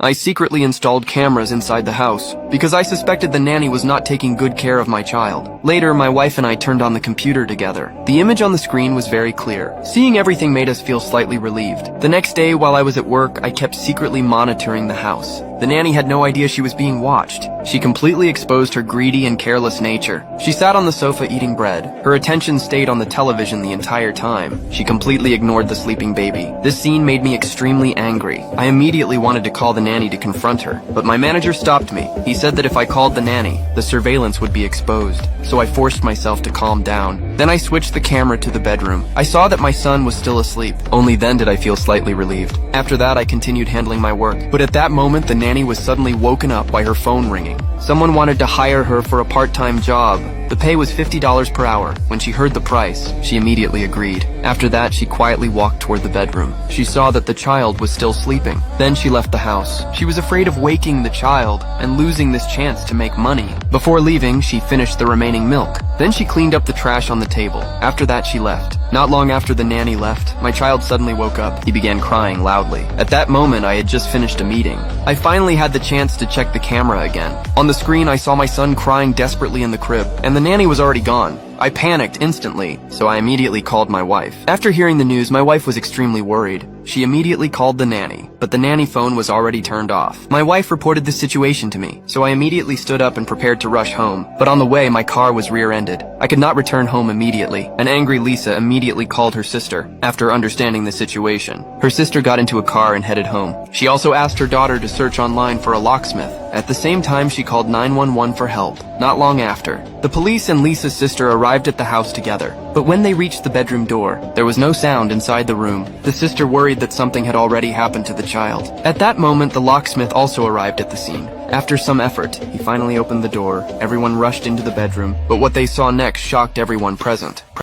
I secretly installed cameras inside the house because I suspected the nanny was not taking good care of my child. Later, my wife and I turned on the computer together. The image on the screen was very clear. Seeing everything made us feel slightly relieved. The next day, while I was at work, I kept secretly monitoring the house. The nanny had no idea she was being watched. She completely exposed her greedy and careless nature. She sat on the sofa eating bread. Her attention stayed on the television the entire time. She completely ignored the sleeping baby. This scene made me extremely angry. I immediately wanted to call the nanny to confront her, but my manager stopped me. He said that if I called the nanny, the surveillance would be exposed. So I forced myself to calm down. Then I switched the camera to the bedroom. I saw that my son was still asleep. Only then did I feel slightly relieved. After that, I continued handling my work. But at that moment, the nanny was suddenly woken up by her phone ringing. Someone wanted to hire her for a part-time job. The pay was $50 per hour. When she heard the price, she immediately agreed. After that, she quietly walked toward the bedroom. She saw that the child was still sleeping. Then she left the house. She was afraid of waking the child and losing this chance to make money. Before leaving, she finished the remaining milk. Then she cleaned up the trash on the table. After that, she left. Not long after the nanny left, my child suddenly woke up. He began crying loudly. At that moment, I had just finished a meeting. I finally had the chance to check the camera again. On the screen, I saw my son crying desperately in the crib, and the nanny was already gone. I panicked instantly, so I immediately called my wife. After hearing the news, my wife was extremely worried. She immediately called the nanny, but the nanny phone was already turned off. My wife reported the situation to me, so I immediately stood up and prepared to rush home. But on the way, my car was rear-ended. I could not return home immediately. An angry Lisa immediately called her sister, after understanding the situation. Her sister got into a car and headed home. She also asked her daughter to search online for a locksmith. At the same time, she called 911 for help. Not long after, the police and Lisa's sister arrived at the house together. But when they reached the bedroom door, there was no sound inside the room. The sister worried that something had already happened to the child. At that moment, the locksmith also arrived at the scene. After some effort, he finally opened the door. Everyone rushed into the bedroom, but what they saw next shocked everyone present.